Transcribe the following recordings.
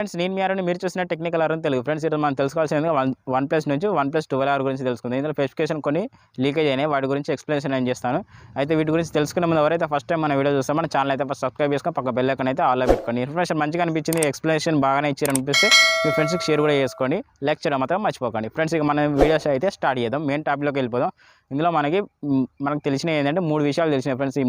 Friends నేను మీ ఆర్ని మీరు చూసిన టెక్నికల్ ఆర్ తెలుగు ఫ్రెండ్స్ ఈరోజు మనం తెలుసుకోవాల్సింది OnePlus నుంచి OnePlus 12R గురించి తెలుసుకుందాం. ఇందులో స్పెసిఫికేషన్ కొన్ని లీకేజ్ అయినాయి, వాటి గురించి ఎక్స్ప్లెనేషన్ నేను చేస్తాను. అయితే వీటి గురించి తెలుసుకునే ముందు ఎవరైతే ఫస్ట్ టైం మన వీడియో చూస్తాం మన ఛానల్ అయితే ఫస్ట్ సబ్స్క్రైబ్ చేసుకొని పక్క బెల్ ఐకాన్ అయితే ఆల్లో పెట్టుకోండి. ఇన్ఫర్మేషన్ మంచిగా అనిపించింది, ఎక్స్ప్లెనేషన్ బాగానే ఇచ్చారనిపిస్తే మీ ఫ్రెండ్స్కి షేర్ కూడా చేసుకోండి, లైక్ చేయడం మాత్రం మర్చిపోకండి. ఫ్రెండ్స్ ఇక మన వీడియోస్ అయితే స్టార్ట్ చేద్దాం, మెయిన్ టాపిక్లోకి వెళ్ళిపోదాం. ఇందులో మనకు తెలిసినవి ఏంటంటే 3 విషయాలు తెలిసినాయి ఫ్రెండ్స్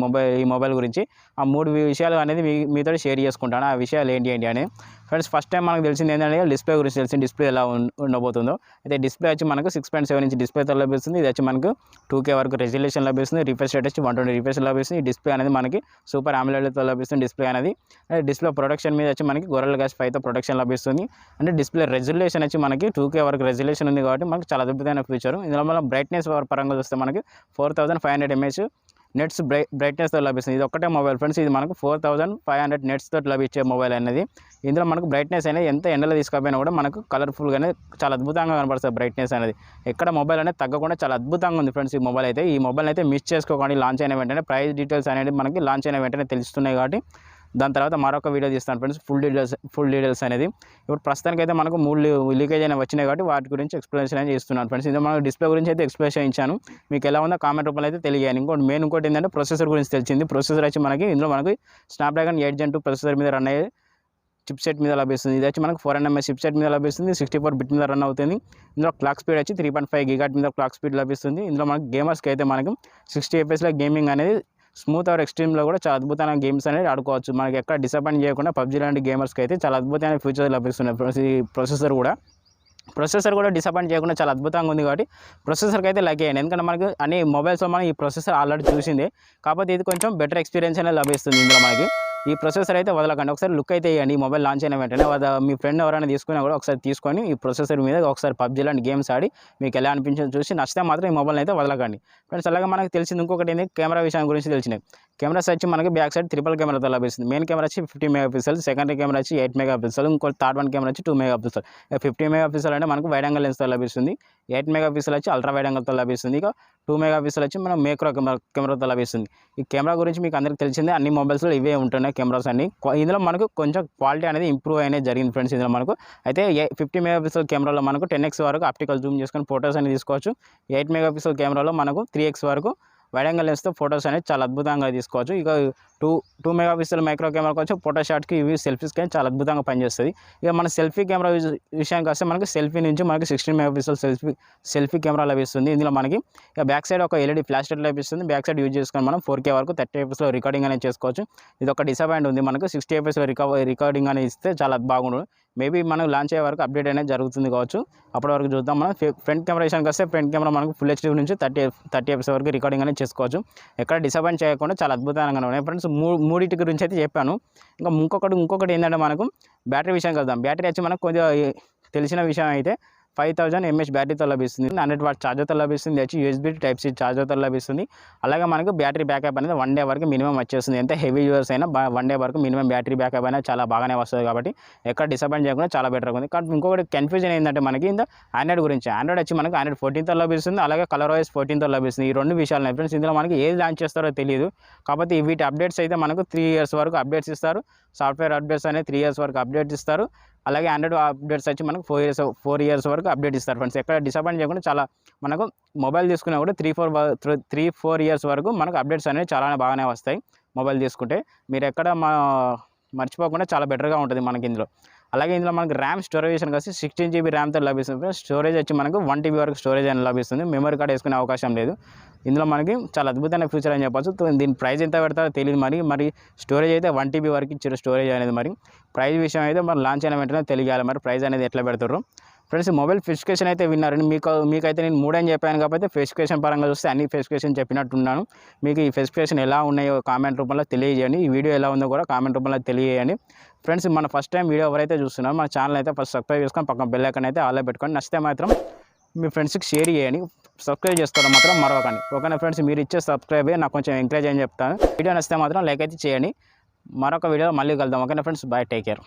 ఈ మొబైల్ గురించి. ఆ 3 విషయాలు అనేది మీతో షేర్ చేసుకుంటాను. ఆ విషయాలు ఏంటి అని ఫ్రెండ్స్ ఫస్ట్ టైం మనకు తెలిసింది ఏంటంటే డిస్ప్లే గురించి తెలిసింది, డిస్ప్లే ఎలా ఉండబోతుందో. అయితే డిస్ప్లే వచ్చి మనకు 6.7 ఇంచ్ డిస్ప్లేతో లభిస్తుంది. ఇది వచ్చి మనకు 2K వరకు రెజల్యూషన్ లభిస్తుంది. రిఫ్రెష్ రేట్ వచ్చి 120 రిఫ్రెష్ లభిస్తుంది. ఈ డిస్ప్లే అనేది మనకి సూపర్ AMOLEDతో లభిస్తుంది. డిస్ప్లే అనేది డిస్ప్లే ప్రొడక్షన్ మీద వచ్చి మనకి Gorilla Glass 5తో ప్రొడక్షన్ లభిస్తుంది. అంటే డిస్ప్లే రెజల్యూషన్ వచ్చి మనకి 2K వరకు రెజల్యూషన్ ఉంది కాబట్టి మనకి చాలా అద్భుతమైన ఫీచర్. ఇందులో మనం బ్రైట్నెస్ పరంగా చూస్తే మనకి 4500 mAh నెట్స్ బ్రైట్నెస్తో లభిస్తుంది. ఇది ఒక్కటే మొబైల్ ఫ్రెండ్స్, ఇది మనకు 4500 నెట్స్ తోటి లభించే మొబైల్ అనేది. ఇందులో మనకు బ్రైట్నెస్ అనేది ఎంత ఎండలో తీసుకపోయినా కూడా మనకు కలర్ఫుల్గానే చాలా అద్భుతంగా కనబడుతుంది. బ్రైట్నెస్ అనేది ఎక్కడ మొబైల్ అనేది తగ్గకుండా చాలా అద్భుతంగా ఉంది ఫ్రెండ్స్ ఈ మొబైల్ అయితే. ఈ మొబైల్ అయితే మిస్ చేసుకోకండి. లాంచ్ అయిన వెంటనే ప్రైస్ డీటెయిల్స్ అనేది మనకి లాంచ్ అయిన వెంటనే తెలుస్తున్నాయి కాబట్టి దాని తర్వాత మరొక వీడియో తీస్తాను ఫ్రెండ్స్, ఫుల్ డీటెయిల్స్ అనేది. ఇప్పుడు ప్రస్తుతానికి అయితే మనకు 3 లీకేజ్ అయినా వచ్చినాయి కాబట్టి వాటి గురించి ఎక్స్ప్లెనేషన్ అనేది చేస్తున్నాను ఫ్రెండ్స్. ఇది మనకు డిస్ప్లే గురించి అయితే ఎక్స్ప్లెనేషన్ ఇచ్చాను, మీకు ఎలా ఉందో కామెంట్ రూపంలో అయితే తెలియాలి. ఇంకోటి ఏంటంటే ప్రొసెసర్ గురించి తెలిసింది. ప్రొసెసర్ వచ్చి మనకి ఇందులో మనకి Snapdragon 8 Gen 2 ప్రొసెసర్ మీద రన్ అయ్యే చిప్ సెట్ మీద లభిస్తుంది. ఇది వచ్చి మనకు 4nm చిప్ సెట్ మీద లభిస్తుంది. 64 బిట్ మీద రన్ అవుతుంది. ఇందులో క్లాక్ స్పీడ్ వచ్చి 3.5 GHz మీద క్లాక్ స్పీడ్ లభిస్తుంది. ఇందులో మనకి గేమర్స్కి అయితే మనకి 60 FPS గేమింగ్ అనేది స్మూత్ ఆర్ ఎక్స్ట్రీమ్లో కూడా చాలా అద్భుతమైన గేమ్స్ అనేది ఆడుకోవచ్చు. మనకి ఎక్కడ డిసప్పాయింట్ చేయకుండా PUBG లాంటి గేమర్స్కి అయితే చాలా అద్భుతమైన ఫీచర్స్ లభిస్తున్నాయి. ఈ ప్రొసెసర్ కూడా డిసప్పాయింట్ చేయకుండా చాలా అద్భుతంగా ఉంది కాబట్టి ప్రొసెసర్కి అయితే లైక్ చేయండి. ఎందుకంటే మనకి అన్ని మొబైల్స్లో మనం ఈ ప్రొసెసర్ ఆల్రెడీ చూసిందే, కాకపోతే ఇది కొంచెం బెటర్ ఎక్స్పీరియన్స్ అనేది లభిస్తుంది. ఇందులో మనకి ఈ ప్రొసెసర్ అయితే వదలకండి, ఒకసారి లుక్ అయితే ఇవ్వండి. ఈ మొబైల్ లాంచ్ అయిన వెంటనే మీ ఫ్రెండ్ ఎవరైనా తీసుకున్నా కూడా ఒకసారి తీసుకొని ఈ ప్రొసెసర్ మీద ఒకసారి PUBG లాంటి గేమ్స్ ఆడి మీకు ఎలా అనిపించిందో చూసి నచ్చితే మాత్రం ఈ మొబైల్ అయితే వదలకండి ఫ్రెండ్స్. అలాగే మనకు తెలిసింది ఇంకొకటి ఏంటి, కెమెరా విషయం గురించి తెలిసినాయి. కెమెరాస్ వచ్చి మనకి బ్యాక్ సైడ్ ట్రిపుల్ కెమెరాతో లభిస్తుంది. మెయిన్ కెమెరా వచ్చి 50 MP, సెకండరీ కెమెరా వచ్చి 8 MP, ఇంకో థర్డ్ వన్ కెమెరా వచ్చి 2 MP. 50 MP అంటే మనకు వైడ్ యాంగిల్ లెన్స్తో లభిస్తుంది. 8 MP వచ్చి అల్ట్రా వైడ్ యాంగిల్తో లభిస్తుంది. ఇక 2 MP వచ్చి మనం మైక్రో కెమెరాతో లభిస్తుంది. ఈ కెమెరా గురించి మీకు అందరికీ తెలిసిందే, అన్ని మొబైల్స్లో ఇవే ఉంటున్నాయి కెమెరాస్ అన్ని. ఇందులో మనకు కొంచెం క్వాలిటీ అనేది ఇంప్రూవ్ అనేది జరిగింది ఫ్రెండ్స్. ఇందులో మనకు అయితే 50 MP కెమెరాలో మనకు 10x వరకు ఆప్టికల్ జూమ్ చేసుకొని ఫొటోస్ అనేది తీసుకోవచ్చు. 8 MP కెమెరాలో మనకు 3x వరకు వైడ్ యాంగిల్ లెన్స్తో ఫొటోస్ అనేది చాలా అద్భుతంగా తీసుకోవచ్చు. ఇక 2 MP మైక్రో కెమెరాకి వచ్చి ఫోటో షాట్కి ఇవి సెల్ఫీస్ కానీ చాలా అద్భుతంగా పనిచేస్తుంది. ఇక మన సెల్ఫీ కెమెరా విషయానికి వస్తే మనకి సెల్ఫీ నుంచి మనకి 16 MP సెల్ఫీ కెమెరా లభిస్తుంది. ఇందులో మనకి ఇక బ్యాక్ సైడ్ ఒక LED ఫ్లాష్ లైట్ లభిస్తుంది. బ్యాక్ సైడ్ యూజ్ చేసుకొని మనం 4K వరకు 30 FPS రికార్డింగ్ అనేది చేసుకోవచ్చు. ఇది ఒక డిసప్పాయింట్ ఉంది, మనకు 60 FPS రికార్డింగ్ అనేది ఇస్తే చాలా బాగుండు. మేబీ మనం లాంచ్ అయ్యే వరకు అప్డేట్ అనేది జరుగుతుంది కావచ్చు, అప్పటి వరకు చూద్దాం. మనం ఫ్రంట్ కెమెరా విషయానికి వస్తే ఫ్రంట్ కెమెరా మనకు ఫుల్ HD నుంచి 30 FPS వరకు రికార్డింగ్ అనేది చేసుకోవచ్చు. ఎక్కడ డిసప్పాయింట్ చేయకుండా చాలా అద్భుతంగా ఉన్నాయి ఫ్రెండ్స్. మూడింటి గురించి అయితే చెప్పాను. ఇంకా ఇంకొకటి ఏంటంటే మనకు బ్యాటరీ విషయానికి వద్దాం. బ్యాటరీ వచ్చి మనకు కొద్దిగా తెలిసిన విషయం అయితే 5000 mAh బ్యాటరీతో లభిస్తుంది. 100 వాట్ ఛార్జర్తో లభిస్తుంది. వచ్చి USB Type-C ఛార్జర్తో లభిస్తుంది. అలాగే మనకు బ్యాటరీ బ్యాకప్ అనేది 1 డే వరకు మినిమం వచ్చేస్తుంది. ఎంత హెవీ యూజర్స్ అయినా 1 డే వరకు మినిమం బ్యాటరీ బ్యాకప్ అయినా చాలా బాగానే వస్తుంది కాబట్టి ఎక్కడ డిసప్పాయింట్ చేయకుండా చాలా బెటర్గా ఉంది. కానీ ఇంకొకటి కన్ఫ్యూజన్ ఏంటంటే మనకి ఇంత ఆండ్రాయిడ్ గురించి. ఆండ్రాయిడ్ వచ్చి మనకు Android 14తో లభిస్తుంది. అలాగే ColorOS 14తో లభిస్తుంది. ఈ 2 విషయాలు ఫ్రెండ్స్. ఇందులో మనకి ఏది లాంచ్ చేస్తారో తెలియదు, కాకపోతే వీటి అప్డేట్స్ అయితే మనకు 3 years వరకు అప్డేట్స్ ఇస్తారు. సాఫ్ట్వేర్ అప్డేట్స్ అనేది 3 years వరకు అప్డేట్స్ ఇస్తారు. అలాగే ఆండ్రాయిడ్ అప్డేట్స్ వచ్చి మనకు 4 years వరకు అప్డేట్ ఇస్తారు ఫ్రెండ్స్. ఎక్కడ డిసప్పాయింట్ చేయకుండా చాలా మనకు మొబైల్ తీసుకున్నా కూడా 3-4 years వరకు మనకు అప్డేట్స్ అనేవి చాలా బాగానే వస్తాయి. మొబైల్ తీసుకుంటే మీరు ఎక్కడ మర్చిపోకుండా చాలా బెటర్గా ఉంటుంది మనకి ఇందులో. అలాగే ఇందులో మనకు ర్యామ్ స్టోరేజ్ విషయానికి వస్తే 16 GB ర్యామ్తో లభిస్తుంది. స్టోరేజ్ వచ్చి మనకు 1 TB వరకు స్టోరేజ్ అని లభిస్తుంది. మెమరీ కార్డ్ వేసుకునే అవకాశం లేదు. ఇందులో మనకి చాలా అద్భుతమైన ఫీచర్ అని చెప్పచ్చు. దీని ప్రైస్ ఎంత పెడతారో తెలియదు, మరి స్టోరేజ్ అయితే 1 TB వరకు ఇచ్చారు స్టోరేజ్ అనేది. మరి ప్రైస్ విషయం అయితే మరి లాంచ్ అయిన వెంటనే తెలియాలి మరి ప్రైస్ అనేది ఎట్లా పెడతారు ఫ్రెండ్స్. మొబైల్ స్పెసిఫికేషన్ అయితే విన్నారని మీకైతే నేను 3 అని చెప్పాను కాబట్టి స్పెసిఫికేషన్ పరంగా చూస్తే అన్ని స్పెసిఫికేషన్ చెప్పినట్టున్నాను. మీకు ఈ స్పెసిఫికేషన్ ఎలా ఉన్నాయో కామెంట్ రూపంలో తెలియజేయండి. ఈ వీడియో ఎలా ఉందో కూడా కామెంట్ రూపంలో తెలియజేయండి ఫ్రెండ్స్. మన ఫస్ట్ టైం వీడియో ఎవరైతే చూస్తున్నారో మన ఛానల్ అయితే ఫస్ట్ సబ్స్క్రైబ్ చేసుకొని పక్కన బెల్ ఐకాన్ అయితే ఆల్లో పెట్టుకొని నచ్చితే మాత్రం మీ ఫ్రెండ్స్కి షేర్ చేయండి. సబ్స్క్రైబ్ చేసుకోవడం మాత్రం మరవకండి. ఓకేనా ఫ్రెండ్స్, మీరు ఇచ్చే సబ్స్క్రైబ్ నాకు కొంచెం ఎంకరేజ్ అని చెప్తాను. వీడియో నచ్చితే మాత్రం లైక్ అయితే చేయండి. మరొక వీడియోలో మళ్ళీ కలుద్దాం. ఓకేనా ఫ్రెండ్స్, బాయ్, టేక్ కేర్.